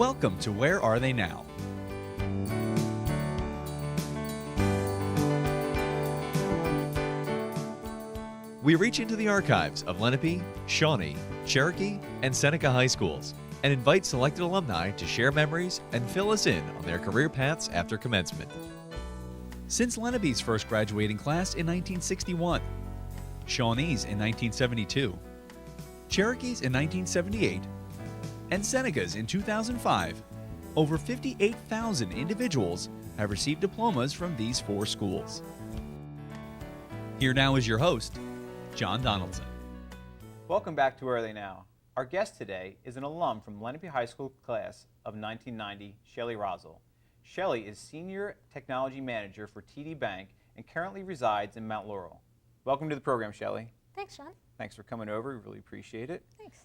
Welcome to Where Are They Now? We reach into the archives of Lenape, Shawnee, Cherokee, and Seneca High Schools and invite selected alumni to share memories and fill us in on their career paths after commencement. Since Lenape's first graduating class in 1961, Shawnee's in 1972, Cherokee's in 1978, and Seneca's in 2005, over 58,000 individuals have received diplomas from these four schools. Here now is your host, John Donaldson. Welcome back to Where Are They Now? Our guest today is an alum from Lenape High School class of 1990, Shelly Rossell. Shelley is Senior Technology Manager for TD Bank and currently resides in Mount Laurel. Welcome to the program, Shelley. Thanks, John. Thanks for coming over. We really appreciate it. Thanks.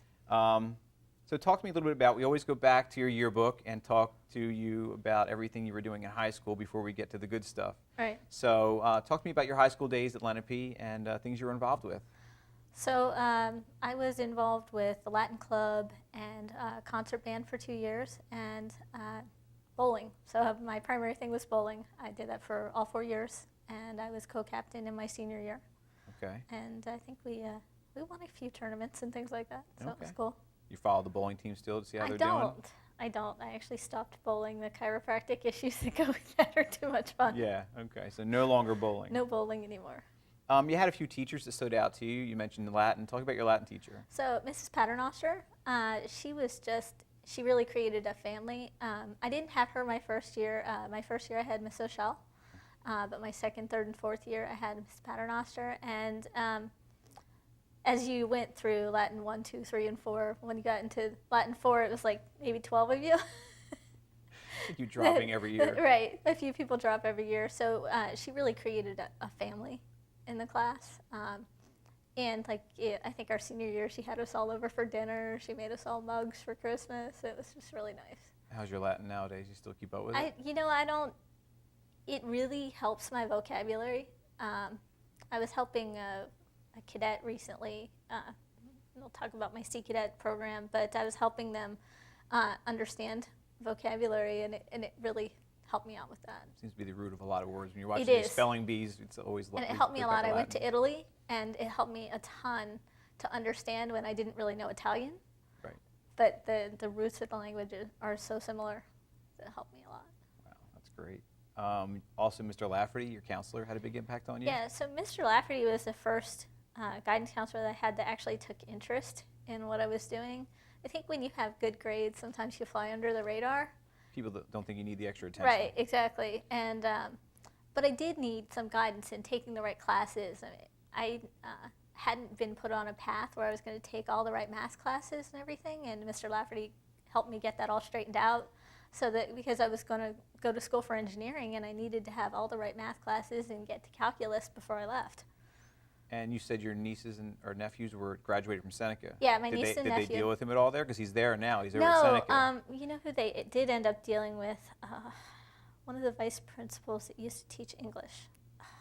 So talk to me a little bit about, we always go back to your yearbook and talk to you about everything you were doing in high school before we get to the good stuff. Right. So talk to me about your high school days at Lenape and things you were involved with. So I was involved with the Latin Club and concert band for 2 years and bowling. So my primary thing was bowling. I did that for all 4 years, and I was co-captain in my senior year. Okay. And I think we won a few tournaments and things like that, so it was cool. You follow the bowling team still to see how they're doing? I don't. I actually stopped bowling. The chiropractic issues that go with that are too much fun. Yeah, okay. So no longer bowling. No bowling anymore. You had a few teachers that stood out to you. You mentioned Latin. Talk about your Latin teacher. So Mrs. Paternoster, she really created a family. I didn't have her my first year. My first year I had Miss O'Shell, but my second, third, and fourth year I had Miss Paternoster. And as you went through Latin 1, 2, 3, and 4, when you got into Latin 4, it was like maybe 12 of you. You dropping every year. Right, a few people drop every year. So she really created a family in the class. And I think our senior year, she had us all over for dinner. She made us all mugs for Christmas. It was just really nice. How's your Latin nowadays? You still keep up with it? It really helps my vocabulary. I was helping a cadet recently. We'll talk about my Sea Cadet program, but I was helping them understand vocabulary, and it really helped me out with that. Seems to be the root of a lot of words. When you're watching these spelling bees, it's always and it helped me a lot. I went to Italy, and it helped me a ton to understand when I didn't really know Italian. Right. But the roots of the language are so similar. It helped me a lot. Wow, that's great. Also, Mr. Lafferty, your counselor, had a big impact on you? Yeah, so Mr. Lafferty was the first guidance counselor that I had that actually took interest in what I was doing. I think when you have good grades, sometimes you fly under the radar. People that don't think you need the extra attention. Right, exactly. And but I did need some guidance in taking the right classes. I hadn't been put on a path where I was going to take all the right math classes and everything, and Mr. Lafferty helped me get that all straightened out. So that because I was going to go to school for engineering, and I needed to have all the right math classes and get to calculus before I left. And you said your nieces or nephews were graduated from Seneca. Yeah, my niece and nephew. Did they deal with him at all there? Because he's there now. He's over at Seneca. You know who they did end up dealing with? One of the vice principals that used to teach English.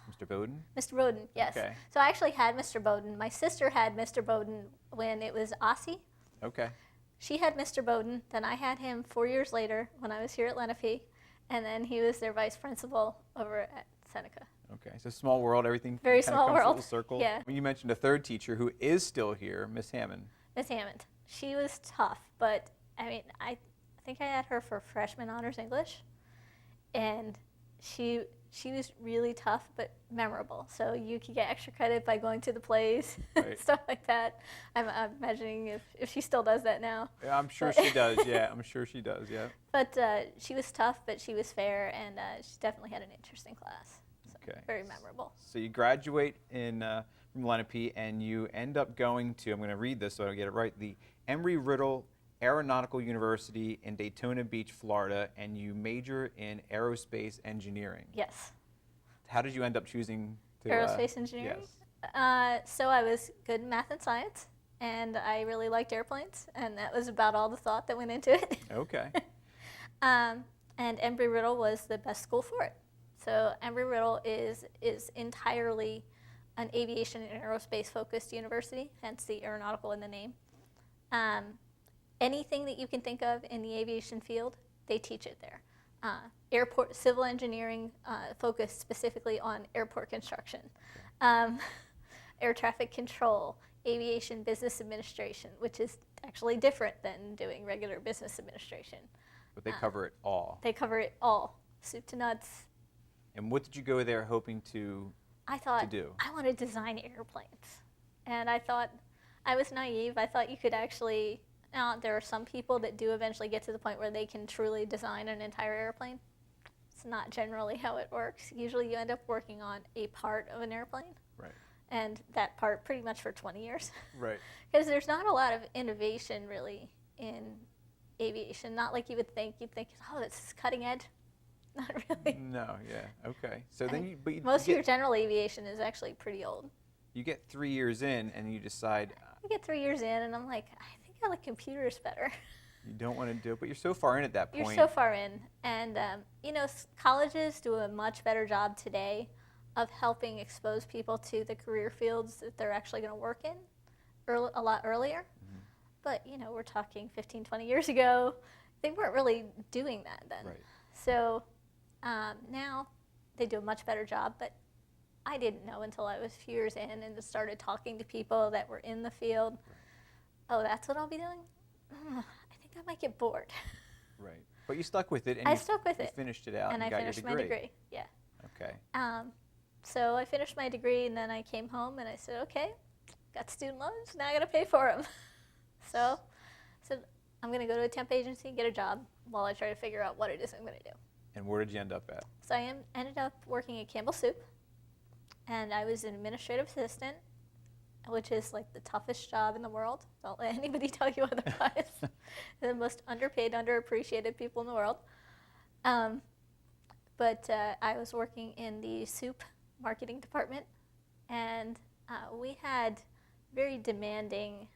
Mr. Bowden? Mr. Bowden, yes. Okay. So I actually had Mr. Bowden. My sister had Mr. Bowden when it was Aussie. Okay. She had Mr. Bowden. Then I had him 4 years later when I was here at Lenape. And then he was their vice principal over at Seneca. Okay, so small world, everything very kind small of comes world. Full circle. Yeah. You mentioned a third teacher who is still here, Miss Hammond. Miss Hammond. She was tough, but I think I had her for freshman honors English, and she was really tough but memorable. So you could get extra credit by going to the plays, right. Stuff like that. I'm imagining if she still does that now. Yeah, I'm sure she does. Yeah, I'm sure she does. Yeah. But she was tough, but she was fair, and she definitely had an interesting class. Okay. Very memorable. So you graduate from Lenape, and you end up going to, I'm going to read this so I get it right, the Embry-Riddle Aeronautical University in Daytona Beach, Florida, and you major in aerospace engineering. Yes. How did you end up choosing to aerospace engineering? Yes. So I was good in math and science, and I really liked airplanes, and that was about all the thought that went into it. Okay. And Embry-Riddle was the best school for it. So Embry-Riddle is entirely an aviation and aerospace focused university, hence the aeronautical in the name. anything that you can think of in the aviation field, they teach it there. Airport civil engineering focused specifically on airport construction, air traffic control, aviation business administration, which is actually different than doing regular business administration. But they cover it all. They cover it all, soup to nuts. And what did you go there hoping to do? I want to design airplanes. And I thought, I was naive. I thought you could actually, there are some people that do eventually get to the point where they can truly design an entire airplane. It's not generally how it works. Usually you end up working on a part of an airplane. Right. And that part pretty much for 20 years. Right. Because there's not a lot of innovation really in aviation. Not like you would think. You'd think, oh, this is cutting edge. Not really. No, yeah, okay. So then most of your general aviation is actually pretty old. You get 3 years in and you decide I get 3 years in and I'm like, I think I like computers better. you don't want to do it, but you're so far in at that point. You're so far in. And, colleges do a much better job today of helping expose people to the career fields that they're actually going to work in a lot earlier. Mm-hmm. But, we're talking 15, 20 years ago. They weren't really doing that then. Right. So now they do a much better job, but I didn't know until I was a few years in and just started talking to people that were in the field. Right. Oh, that's what I'll be doing? I think I might get bored. Right. But you stuck with it. And I stuck with it. You finished it out and you I got finished your degree. my degree. Yeah. Okay. So I finished my degree and then I came home and I said, okay, got student loans, now I got to pay for them. So I said, I'm going to go to a temp agency, get a job while I try to figure out what it is I'm going to do. And where did you end up at? So I ended up working at Campbell Soup, and I was an administrative assistant, which is like the toughest job in the world. Don't let anybody tell you otherwise. The most underpaid, underappreciated people in the world. But I was working in the soup marketing department, and we had very demanding,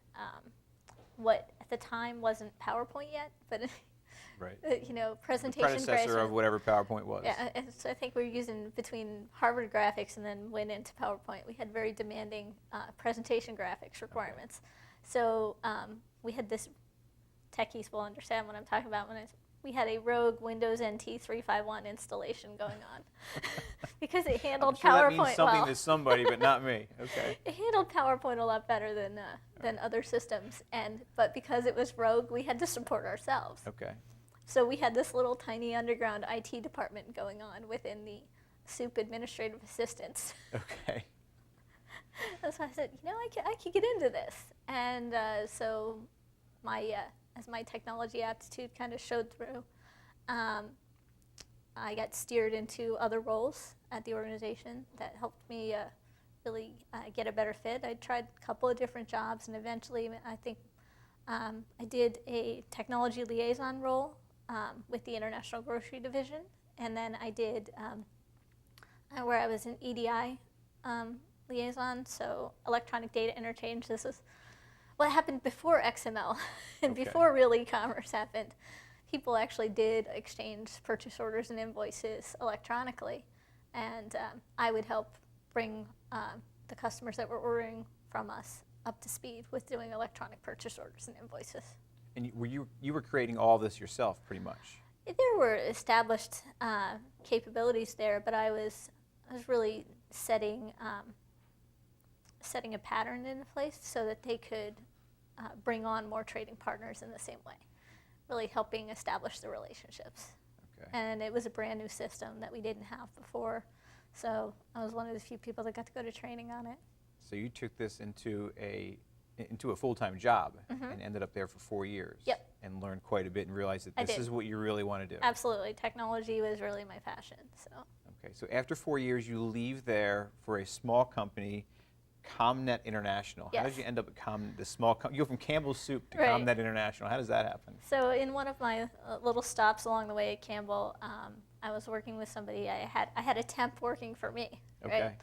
what at the time wasn't PowerPoint yet, but right. Presentation. The predecessor of whatever PowerPoint was. Yeah, and so I think we were using between Harvard graphics and then went into PowerPoint. We had very demanding presentation graphics requirements. Okay. So we had this, techies will understand what I'm talking about when we had a rogue Windows NT 351 installation going on because it handled I'm sure PowerPoint that means something well. to somebody, but not me. Okay. It handled PowerPoint a lot better than other systems, but because it was rogue, we had to support ourselves. Okay. So we had this little tiny underground IT department going on within the soup administrative assistants. Okay. And so I said, I could get into this. And so as my technology aptitude kind of showed through, I got steered into other roles at the organization that helped me really get a better fit. I tried a couple of different jobs, and eventually I think I did a technology liaison role with the International Grocery Division, and then I did where I was an EDI liaison, so electronic data interchange. This is what happened before XML and okay. before real e-commerce happened. People actually did exchange purchase orders and invoices electronically, and I would help bring the customers that were ordering from us up to speed with doing electronic purchase orders and invoices. And you were creating all this yourself, pretty much? There were established capabilities there, but I was really setting a pattern into place so that they could bring on more trading partners in the same way, really helping establish the relationships. Okay. And it was a brand new system that we didn't have before, so I was one of the few people that got to go to training on it. So you took this into a full-time job mm-hmm. and ended up there for 4 years. Yep. And learned quite a bit and realized that this is what you really want to do. Absolutely. Technology was really my passion. Okay, so after 4 years, you leave there for a small company, ComNet International. Yes. How did you end up at the small company? You go from Campbell's Soup to Right. ComNet International. How does that happen? So in one of my little stops along the way at Campbell, I was working with somebody. I had a temp working for me. Okay. Right?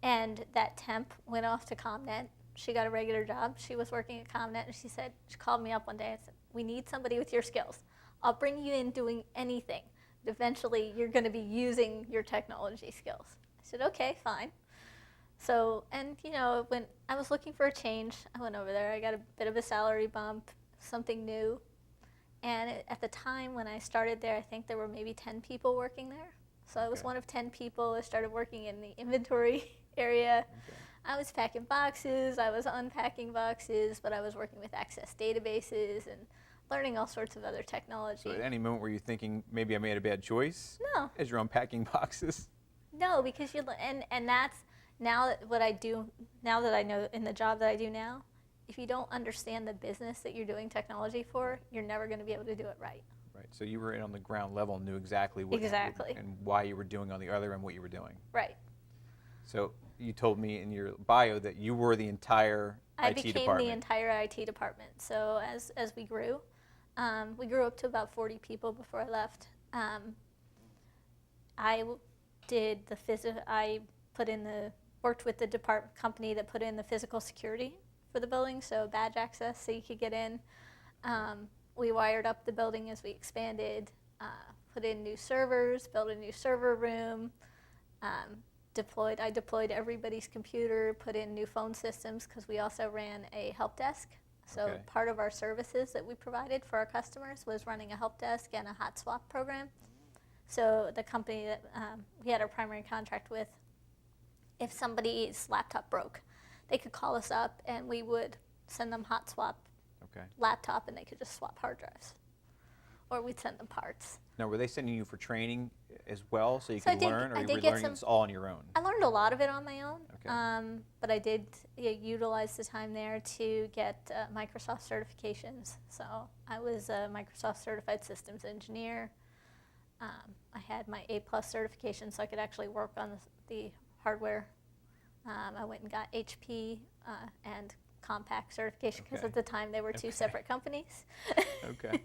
And that temp went off to ComNet. She got a regular job. She was working at ComNet, and she called me up one day and said, we need somebody with your skills. I'll bring you in doing anything. Eventually, you're going to be using your technology skills. I said, okay, fine. So, and when I was looking for a change, I went over there. I got a bit of a salary bump, something new. And at the time when I started there, I think there were maybe 10 people working there. So I was Okay. one of 10 people. I started working in the inventory area. Okay. I was packing boxes, I was unpacking boxes, but I was working with Access databases and learning all sorts of other technology. So at any moment were you thinking, maybe I made a bad choice No, as you're unpacking boxes? no, because and that's now that what I do, now that I know in the job that I do now, if you don't understand the business that you're doing technology for, you're never going to be able to do it right. Right. So you were in on the ground level and knew exactly what Exactly. and why you were doing on the other and what you were doing. Right. So you told me in your bio that you were the entire I IT became department. the entire IT department. So as we grew up to about 40 people before I left. I did I worked with the company that put in the physical security for the building, so badge access so you could get in. We wired up the building as we expanded, put in new servers, built a new server room, I deployed everybody's computer, put in new phone systems because we also ran a help desk. So Okay. part of our services that we provided for our customers was running a help desk and a hot swap program. So the company that we had our primary contract with, if somebody's laptop broke, they could call us up and we would send them hot swap Okay. laptop and they could just swap hard drives. Or we'd send them parts. Now, were they sending you for training as well so you So I could did- learn, or I you did were get learning some- this all on your own? I learned a lot of it on my own, Okay. but I did utilize the time there to get Microsoft certifications. So I was a Microsoft Certified Systems Engineer. I had my A+ certification so I could actually work on the hardware. I went and got HP and Compaq certification because Okay. at the time they were two Okay. separate companies. Okay.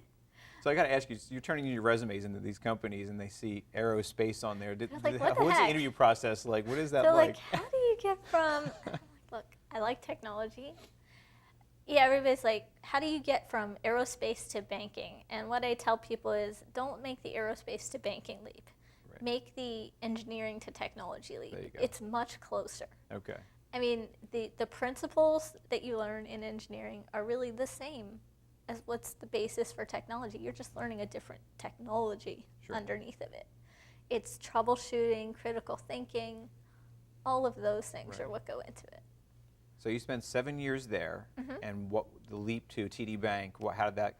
So I got to ask you, so you're turning in your resumes into these companies and they see aerospace on there. They're like, what the what's the heck? interview process like? What is that They're like? like, how do you get from, I'm like, look, I like technology. Yeah, everybody's like, how do you get from aerospace to banking? And what I tell people is, don't make the aerospace to banking leap. Right. Make the engineering to technology leap. There you go. It's much closer. Okay. I mean, the principles that you learn in engineering are really the same as what's the basis for technology. You're just learning a different technology Sure. underneath of it. It's troubleshooting, critical thinking, all of those things Right. are what go into it. So you spent 7 years there, Mm-hmm. and what the leap to TD Bank? How did that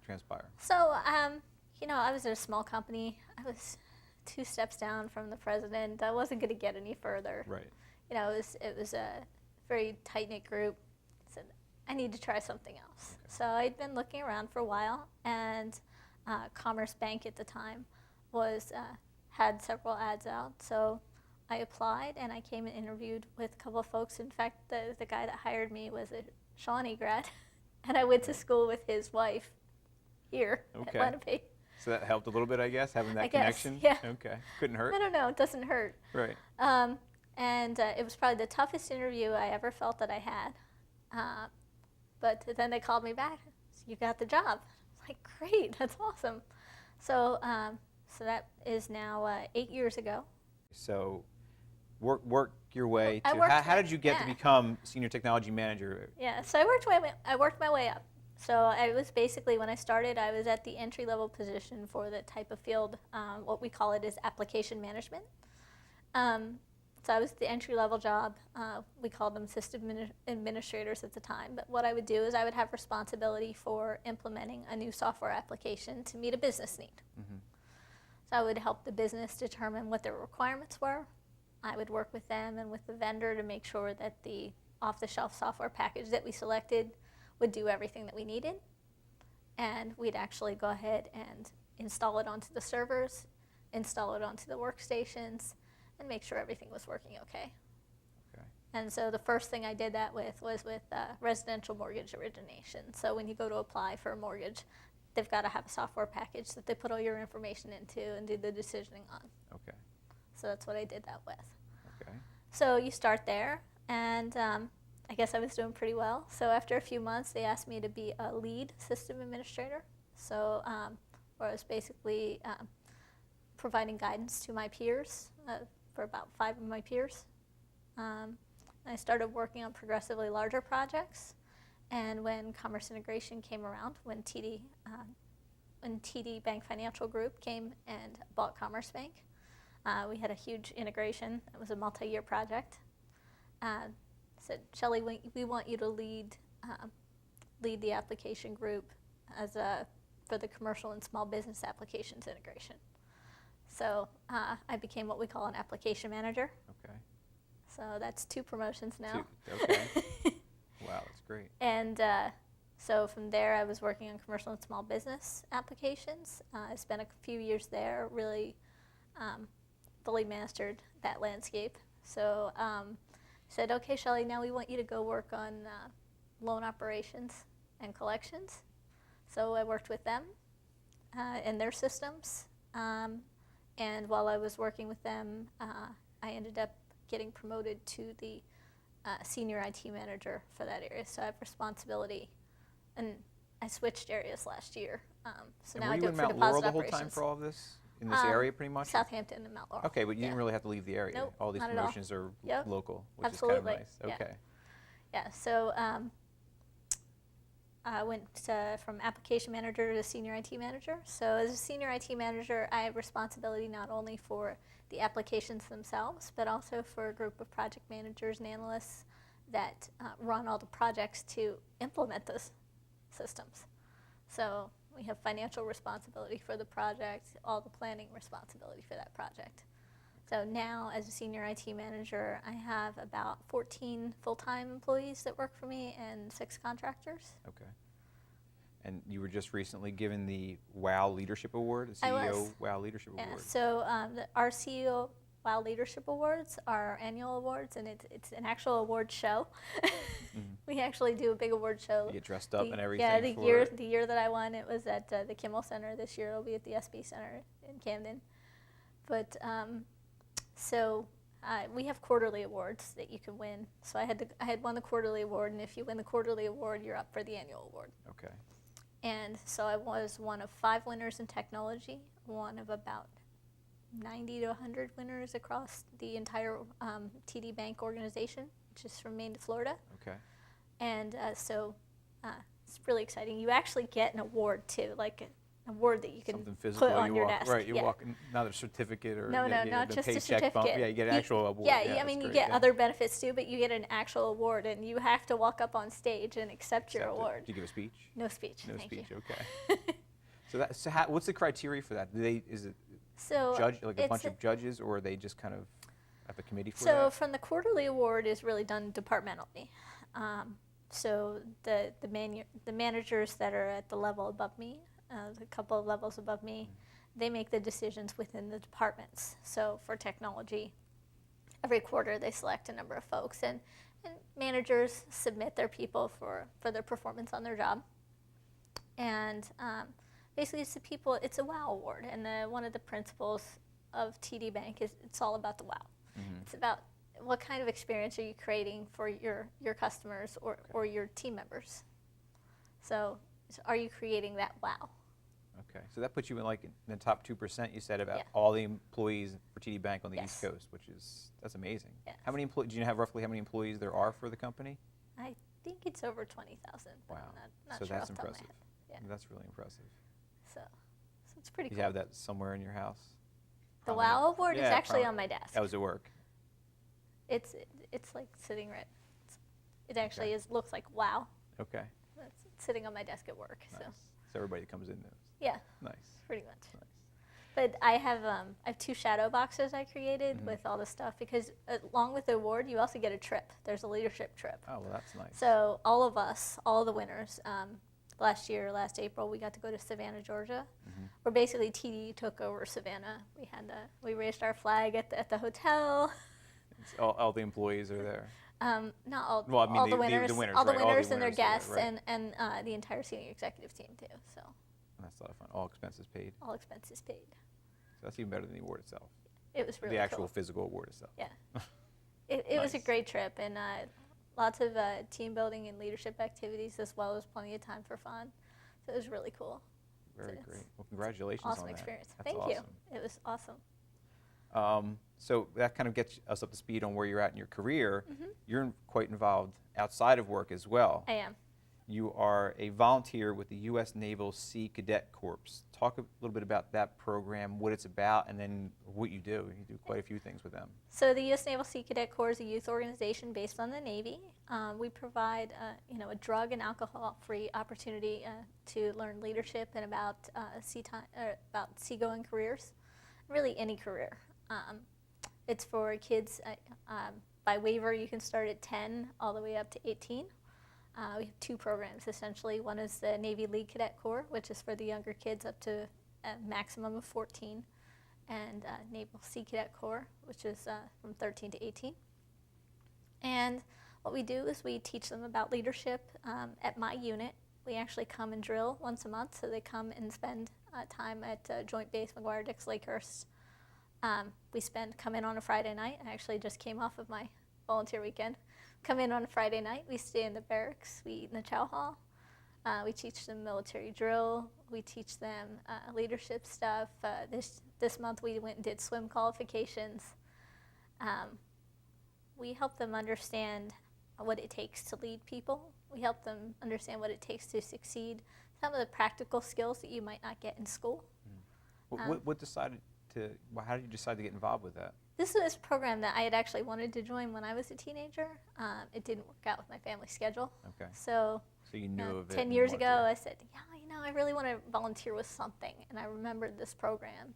transpire? So, I was at a small company. I was 2 steps down from the president. I wasn't going to get any further. Right. It was a very tight-knit group. I said, I need to try something else. Okay. So I'd been looking around for a while, and Commerce Bank at the time had several ads out. So I applied, and I came and interviewed with a couple of folks. In fact, the guy that hired me was a Shawnee grad, and I went to school with his wife here Okay. at Lenape. So that helped a little bit, I guess, having that I guess, connection? yeah. Okay. Couldn't hurt? I don't know, it doesn't hurt. Right. And it was probably the toughest interview I ever felt that I had. But then they called me back. You got the job. I was like, great, that's awesome. So that is now 8 years ago. So work your way I to, worked how my- did you get to yeah. become Senior Technology Manager? Yeah, so I worked my way up. So I was basically, when I started, I was at the entry-level position for the type of field, what we call it is application management. So I was the entry-level job. We called them system administrators at the time. But what I would do is I would have responsibility for implementing a new software application to meet a business need. Mhm. So I would help the business determine what their requirements were. I would work with them and with the vendor to make sure that the off-the-shelf software package that we selected would do everything that we needed. And we'd actually go ahead and install it onto the servers, install it onto the workstations, and make sure everything was working okay. Okay. And so the first thing I did that with was with residential mortgage origination. So when you go to apply for a mortgage, they've got to have a software package that they put all your information into and do the decisioning on. Okay. So that's what I did that with. Okay. So you start there, and I guess I was doing pretty well. So after a few months, they asked me to be a lead system administrator. So where I was basically providing guidance to my peers, for about 5 of my peers. I started working on progressively larger projects, And when Commerce Integration came around, when TD Bank Financial Group came and bought Commerce Bank, we had a huge integration. It was a multi-year project. Said, Shelley, we want you to lead the application group for the commercial and small business applications integration. So I became what we call an application manager. Okay. So that's 2 promotions now. Okay. Wow, that's great. And so from there, I was working on commercial and small business applications. I spent a few years there, really fully mastered that landscape. So said, okay, Shelley, now we want you to go work on loan operations and collections. So I worked with them and their systems. And while I was working with them, I ended up getting promoted to the senior IT manager for that area. So I have responsibility, and I switched areas last year. So And now were I you do in it for Mount deposit Laurel the whole operations. time for all of this? In this area, pretty much? Southampton and Mount Laurel. Okay, but you didn't Yeah. really have to leave the area. Nope, All these not at all. promotions are Yep. local, which Absolutely. is kind of nice. Yeah. Okay. Yeah, so I went from application manager to senior IT manager. So as a senior IT manager, I have responsibility not only for the applications themselves, but also for a group of project managers and analysts that run all the projects to implement those systems. So we have financial responsibility for the project, all the planning responsibility for that project. So now, as a senior IT manager, I have about 14 full-time employees that work for me and 6 contractors. Okay. And you were just recently given the WOW Leadership Award, the I CEO was. WOW Leadership Yeah, Award. so our CEO WOW Leadership Awards are annual awards, and it's an actual award show. We actually do a big award show. You get dressed up and everything. Yeah, for the year that I won, it was at the Kimmel Center. This year it'll be at the SB Center in Camden. But so we have quarterly awards that you can win. So I had won the quarterly award, and if you win the quarterly award, you're up for the annual award. Okay. And so I was one of 5 winners in technology, one of about 90 to 100 winners across the entire TD Bank organization, which is from Maine to Florida. Okay. And so it's really exciting. You actually get an award too, like an award that you can Something physical. put on you your walk, desk. Right. You Yeah. walk, not a certificate or No, the not just a paycheck certificate. bump. Yeah, you get an actual award. Yeah, I that's mean, you great, get yeah. other benefits too, but you get an actual award, and you have to walk up on stage and accept your Accept it. award. Do you give a speech? No speech. No thank speech. you. Okay. So what's the criteria for that? Is it So judge like a it's bunch of judges, or are they just kind of have a committee for So that? from the quarterly award is really done departmentally. So the managers that are at the level above me, a couple of levels above me, they make the decisions within the departments. So for technology, every quarter they select a number of folks, and managers submit their people for their performance on their job. And basically it's a WOW award, and one of the principles of TD Bank is it's all about the WOW. It's about what kind of experience are you creating for your customers or your team members. So are you creating that WOW? Okay, so that puts you in the top 2%. You said about Yeah. all the employees for TD Bank on the Yes. East Coast, that's amazing. Yes. How many employees? Do you have roughly how many employees there are for the company? I think it's over 20,000. Wow. Not So sure that's off the top of my impressive. head. Yeah. That's really impressive. So it's pretty Do cool. you have that somewhere in your house? The Prominent? WOW award is Yeah, actually prominent. on my desk. That was at work. It's like sitting right. It actually Okay. looks like WOW. Okay. It's sitting on my desk at work. Nice. So So everybody that comes in knows. yeah, Nice. pretty much. Nice. But I have 2 shadow boxes I created with all the stuff, because along with the award, you also get a trip. There's a leadership trip. Oh, well, that's nice. So all of us, all the winners, last April, we got to go to Savannah, Georgia, where basically TD took over Savannah. We raised our flag at the hotel. It's all the employees are there. Not all, Well, I mean, all the the winners, winners, all the right, all the winners and their winners are there, guests, right. and the entire senior executive team too. So That's a lot of fun. All expenses paid. all expenses paid. So that's even better than the award itself. It was really The actual cool. physical award itself. Yeah. It was a Nice. great trip, and lots of team building and leadership activities, as well as plenty of time for fun. So it was really cool. Very it's great. Well, congratulations Awesome on that. experience. That's Thank awesome. you. It was awesome. So that kind of gets us up to speed on where you're at in your career. Mm-hmm. You're quite involved outside of work as well. I am. You are a volunteer with the U.S. Naval Sea Cadet Corps. Talk a little bit about that program, what it's about, and then what you do. You do quite a few things with them. So the U.S. Naval Sea Cadet Corps is a youth organization based on the Navy. We provide, a drug and alcohol-free opportunity to learn leadership and about seagoing careers, really any career. It's for kids. By waiver, you can start at 10 all the way up to 18. We have two programs, essentially. One is the Navy League Cadet Corps, which is for the younger kids up to a maximum of 14, and Naval Sea Cadet Corps, which is from 13 to 18. And what we do is we teach them about leadership at my unit. We actually come and drill once a month, so they come and spend time at Joint Base McGuire-Dix Lakehurst. Come in on a Friday night. I actually just came off of my volunteer weekend. Come in on a Friday night. We stay in the barracks. We eat in the chow hall. We teach them military drill. We teach them leadership stuff. This month we went and did swim qualifications. We help them understand what it takes to lead people. We help them understand what it takes to succeed. Some of the practical skills that you might not get in school. How did you decide to get involved with that? This was a program that I had actually wanted to join when I was a teenager. It didn't work out with my family schedule. Okay. So you knew of it. 10 years ago, I said, I really want to volunteer with something. And I remembered this program,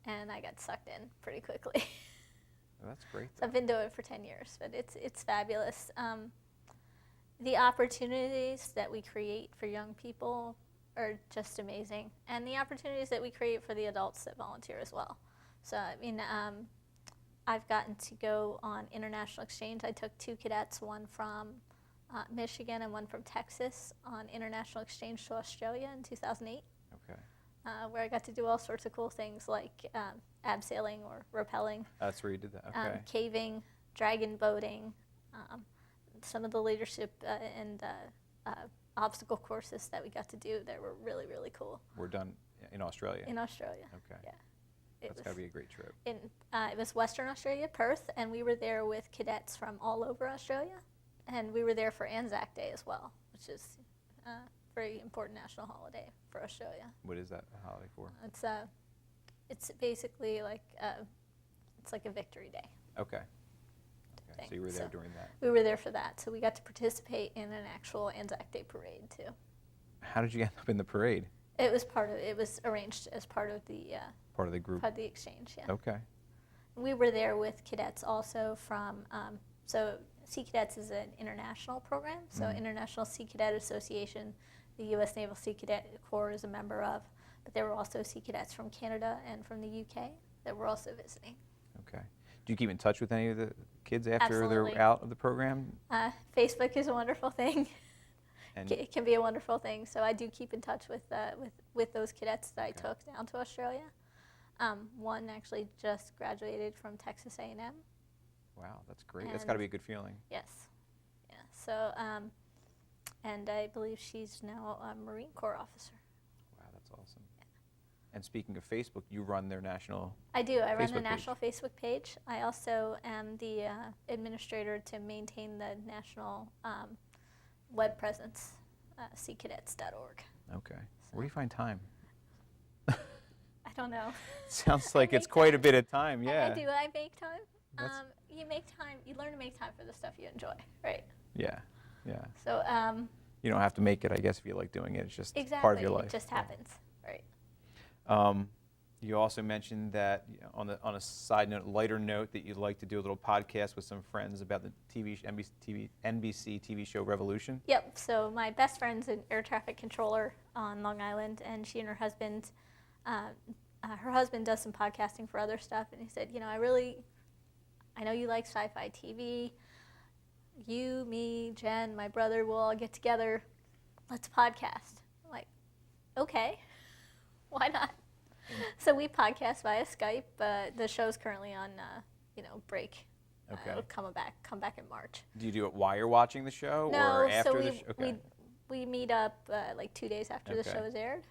and I got sucked in pretty quickly. Well, that's great. So I've been doing it for 10 years, but it's fabulous. The opportunities that we create for young people are just amazing, and the opportunities that we create for the adults that volunteer as well. So I've gotten to go on international exchange. I took two cadets, one from Michigan and one from Texas, on international exchange to Australia in 2008. Okay. Where I got to do all sorts of cool things like abseiling or rappelling. That's where you did that. Okay. Caving, dragon boating, some of the leadership and obstacle courses that we got to do that were really, really cool. We're done in Australia? In Australia. Okay. Yeah. That's got to be a great trip. It was Western Australia, Perth, and we were there with cadets from all over Australia. And we were there for Anzac Day as well, which is a very important national holiday for Australia. What is that holiday for? It's basically like it's like a victory day. Okay. Thing. So you were there during that. We were there for that, so we got to participate in an actual Anzac Day parade too. How did you end up in the parade? It was arranged as part of the group. Part of the exchange, yeah. Okay. We were there with cadets also from so Sea Cadets is an international program, so International Sea Cadet Association, the U.S. Naval Sea Cadet Corps is a member of, but there were also Sea Cadets from Canada and from the UK that were also visiting. Okay. Do you keep in touch with any of the kids after Absolutely. They're out of the program? Facebook is a wonderful thing. And It can be a wonderful thing. So I do keep in touch with those cadets that I took down to Australia. One actually just graduated from Texas A&M. Wow, that's great. That's got to be a good feeling. Yes. Yeah. So, and I believe she's now a Marine Corps officer. Wow, that's awesome. And speaking of Facebook, you run their national I do. I run the Facebook national Facebook page. I also am the administrator to maintain the national web presence, seacadets.org. Okay. Where do you find time? I don't know. Sounds like it's quite a bit of time, yeah. I do. I make time. You make time. You learn to make time for the stuff you enjoy, right? Yeah. So You don't have to make it, I guess, if you like doing it. It's just exactly, part of your life. It just happens, right? You also mentioned that, on a side note, lighter note, that you'd like to do a little podcast with some friends about the NBC TV show Revolution. Yep. So my best friend's an air traffic controller on Long Island, and she and her husband, does some podcasting for other stuff, and he said, I know you like sci-fi TV. You, me, Jen, my brother, we'll all get together. Let's podcast. I'm like, okay, why not? So we podcast via Skype. The show's currently on, break. Okay. It'll come back in March. Do you do it while you're watching the show No, or after so the show? Okay. we meet up like 2 days after the Okay. show is aired,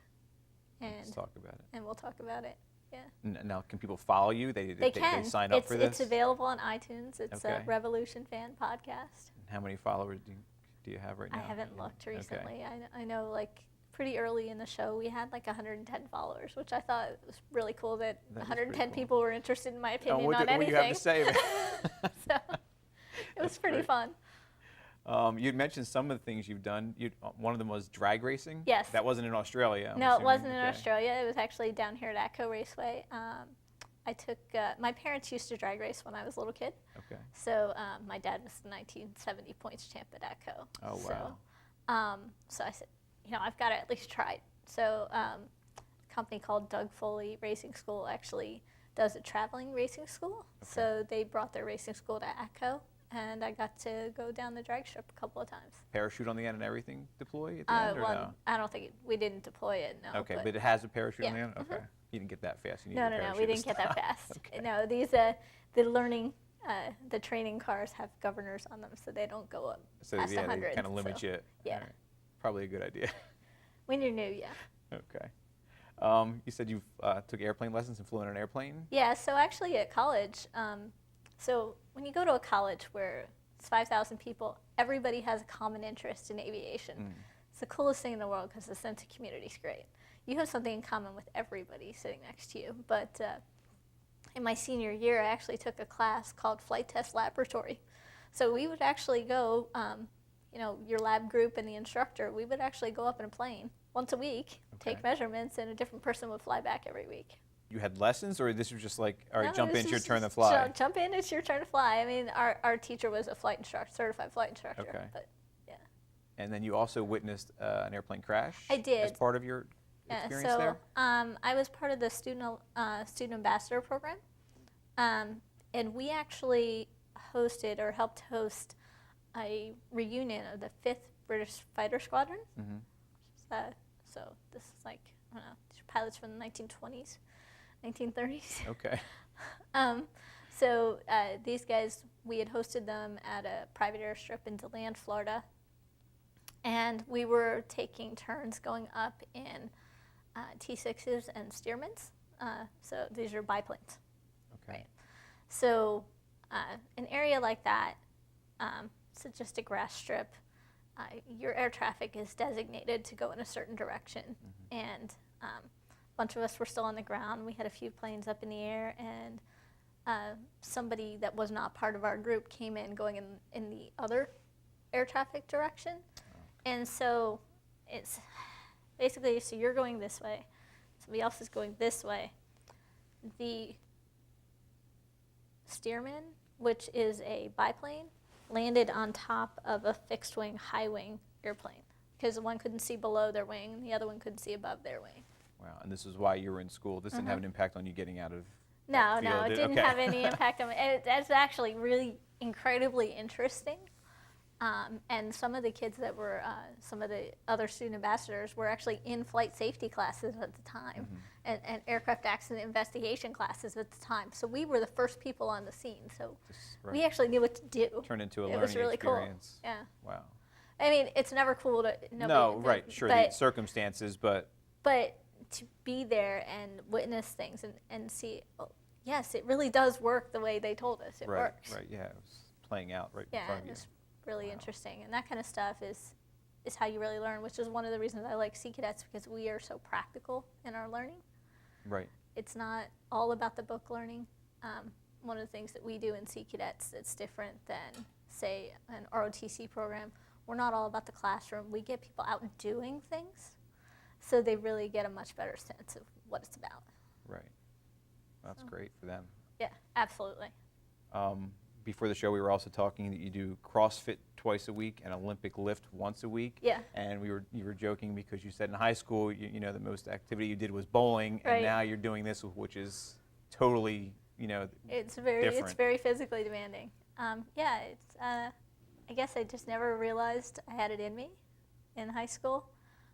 Let's talk about it. and we'll talk about it. Yeah. Now, can people follow you? They can. sign up for this? It's available on iTunes. It's Okay. a Revolution Fan Podcast. How many followers do do you have right now? I haven't looked Okay. recently. I know like pretty early in the show we had like 110 followers, which I thought was really cool that That is 110 pretty cool. people were interested in my And opinion what on do anything. you have to say? So it was pretty great. fun. You'd mentioned some of the things you've done. One of them was drag racing? Yes. That wasn't in Australia, I'm No, it assuming. wasn't in Okay. Australia. It was actually down here at Atco Raceway. I took, my parents used to drag race when I was a little kid. Okay. So my dad was the 1970 points champ at Atco. Oh, wow. So I said, I've got to at least try it. So a company called Doug Foley Racing School actually does a traveling racing school. Okay. So they brought their racing school to Atco, and I got to go down the drag strip a couple of times. Parachute on the end and everything deploy at the end, or Well, no? I don't think we didn't deploy it, no. Okay, but it has a parachute on the Yeah, end? Okay. You didn't get that fast. You No, needed a no, parachute we to didn't get that stop. fast. Okay. No, these the learning, the training cars have governors on them, so they don't go up So past yeah, 100. they kind of limit so you. yeah. All right. Probably a good idea. When you're new, yeah. Okay. You said you took airplane lessons and flew in an airplane? Yeah, so actually at college, so when you go to a college where it's 5,000 people, everybody has a common interest in aviation. Mm. It's the coolest thing in the world because the sense of community is great. You have something in common with everybody sitting next to you. But in my senior year, I actually took a class called Flight Test Laboratory. So we would actually go, your lab group and the instructor, we would actually go up in a plane once a week, Okay. take measurements, and a different person would fly back every week. You had lessons, or this was just like, all right, No, jump it in, was it's your just- turn to fly? Jump in, it's your turn to fly. I mean, our teacher was a flight instructor, certified flight instructor. Okay. But yeah. And then you also witnessed an airplane crash? I did. As part of your experience there? I was part of the student ambassador program, and we actually hosted or helped host a reunion of the 5th British Fighter Squadron. Mm-hmm. So this is like, I don't know, these are pilots from the 1920s, 1930s. Okay. So these guys, we had hosted them at a private airstrip in DeLand, Florida, and we were taking turns going up in T6s and Stearmans. So these are biplanes. Okay. Right. So an area like that, it's just a grass strip. Your air traffic is designated to go in a certain direction, and a bunch of us were still on the ground. We had a few planes up in the air, and somebody that was not part of our group came in going in the other air traffic direction. And so it's basically, so you're going this way, somebody else is going this way. The steerman, which is a biplane, landed on top of a fixed wing, high wing airplane because the one couldn't see below their wing and the other one couldn't see above their wing. Wow. And this is why you were in school. This didn't have an impact on you getting out of No, that field, it didn't okay. have any impact on me. It's actually really incredibly interesting. And some of the kids that were, some of the other student ambassadors were actually in flight safety classes at the time and aircraft accident investigation classes at the time. So we were the first people on the scene. So Just, we actually knew what to do. turned into a It learning was really experience. cool. Yeah. Wow. I mean, it's never cool to No, right, sure, the but, circumstances, but but to be there and witness things and see, oh, yes, it really does work the way they told us. It right, works. right, yeah, it was playing out right in Yeah, front of it you. was really Wow. interesting, and that kind of stuff is how you really learn, which is one of the reasons I like Sea Cadets, because we are so practical in our learning. Right. It's not all about the book learning. One of the things that we do in Sea Cadets that's different than, say, an ROTC program, we're not all about the classroom. We get people out doing things, so they really get a much better sense of what it's about. Right. That's great for them. Yeah, absolutely. Before the show, we were also talking that you do CrossFit twice a week and Olympic lift once a week. Yeah. And you were joking because you said in high school, the most activity you did was bowling, Right. and now you're doing this, which is totally, It's different. very physically demanding. Yeah, it's. I guess I just never realized I had it in me in high school.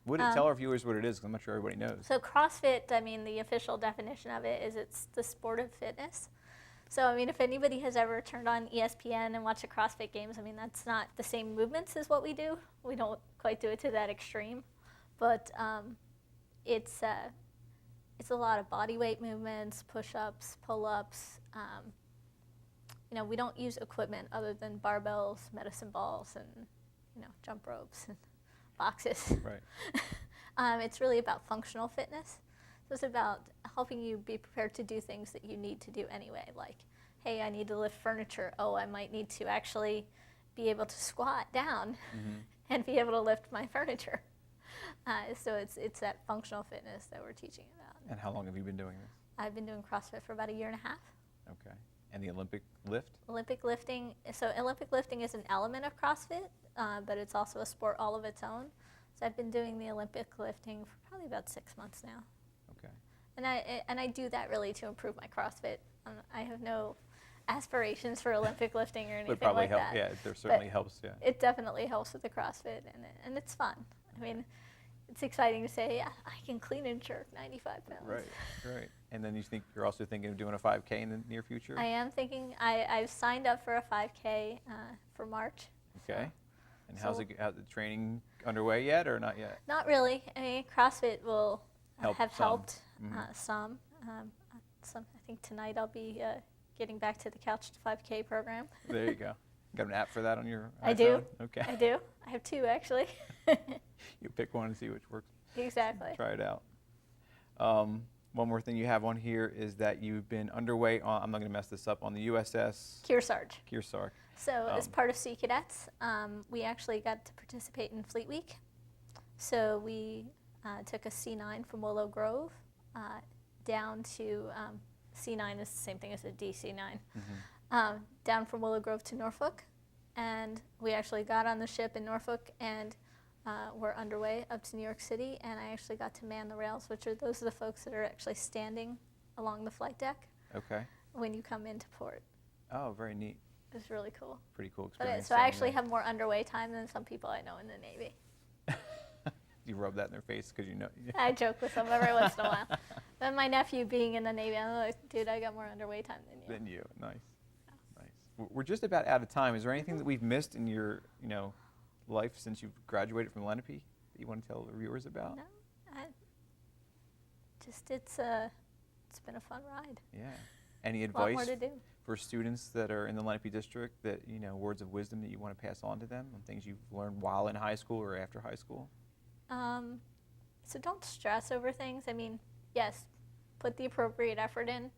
Tell our viewers what it is, 'cause I'm not sure everybody knows. So CrossFit, I mean, the official definition of it is it's the sport of fitness. So, I mean, if anybody has ever turned on ESPN and watched the CrossFit games, I mean, that's not the same movements as what we do. We don't quite do it to that extreme. But it's a lot of body weight movements, push-ups, pull-ups. We don't use equipment other than barbells, medicine balls, and jump ropes and boxes. Right. It's really about functional fitness. So it's about helping you be prepared to do things that you need to do anyway. Like, hey, I need to lift furniture. Oh, I might need to actually be able to squat down and be able to lift my furniture. So it's that functional fitness that we're teaching about. And how long have you been doing this? I've been doing CrossFit for about 1.5 years. Okay. And the Olympic lift? Olympic lifting. So Olympic lifting is an element of CrossFit, but it's also a sport all of its own. So I've been doing the Olympic lifting for probably about 6 months now. Okay. And I do that really to improve my CrossFit. I have no aspirations for Olympic lifting or anything Would probably like help. that. Yeah, there certainly helps. Yeah. It definitely helps with the CrossFit, and it's fun. I mean, it's exciting to say, yeah, I can clean and jerk 95 pounds. Right. And then you're also thinking of doing a 5K in the near future? I am thinking. I've signed up for a 5K for March. Okay. And how's the training underway yet, or not yet? Not really. I mean, CrossFit will have helped some. I think tonight I'll be getting back to the Couch to 5K program. There you go. Got an app for that on your iPhone? I do. Okay. I do. I have 2 actually. You pick one and see which works. Exactly. Try it out. One more thing you have on here is that you've been underway on, I'm not going to mess this up, on the USS Kearsarge. So as part of Sea Cadets, we actually got to participate in Fleet Week. So we took a C9 from Willow Grove down to, C9 is the same thing as a DC9, down from Willow Grove to Norfolk. And we actually got on the ship in Norfolk and we're underway up to New York City, and I actually got to man the rails, those are the folks that are actually standing along the flight deck when you come into port. Oh, very neat. It was really cool. Pretty cool experience. So I actually have more underway time than some people I know in the Navy. You rub that in their face because you know. I joke with them every once in a while. But my nephew being in the Navy, I'm like, dude, I got more underway time than you. Nice. Nice. We're just about out of time. Is there anything that we've missed in your, life since you've graduated from Lenape that you want to tell the viewers about? No, it's been a fun ride. Yeah. Any A lot more advice to do. for students that are in the Lenape District that, words of wisdom that you want to pass on to them on things you've learned while in high school or after high school? So don't stress over things. I mean, yes, put the appropriate effort in.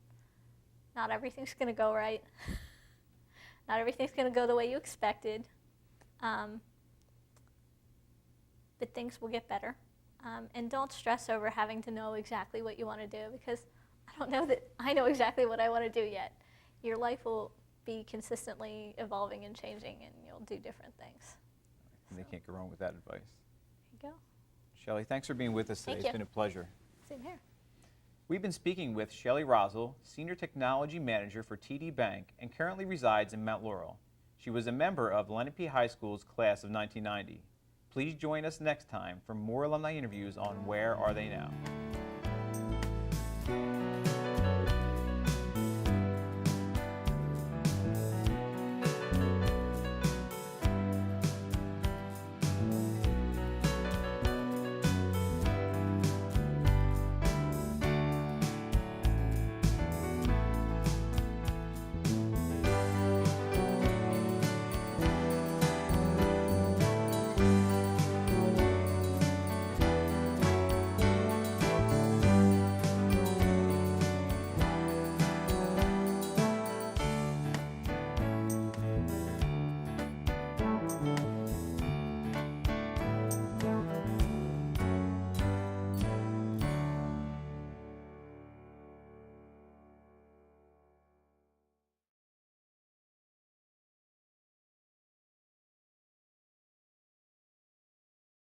Not everything's going to go right. Not everything's going to go the way you expected. But things will get better. And don't stress over having to know exactly what you want to do, because I don't know that I know exactly what I want to do yet. Your life will be consistently evolving and changing, and you'll do different things. And they can't go wrong with that advice. There you go. Shelley, thanks for being with us today. Thank It's you. been a pleasure. Same here. We've been speaking with Shelly Rossell, Senior Technology Manager for TD Bank, and currently resides in Mount Laurel. She was a member of Lenape High School's class of 1990. Please join us next time for more alumni interviews on Where Are They Now?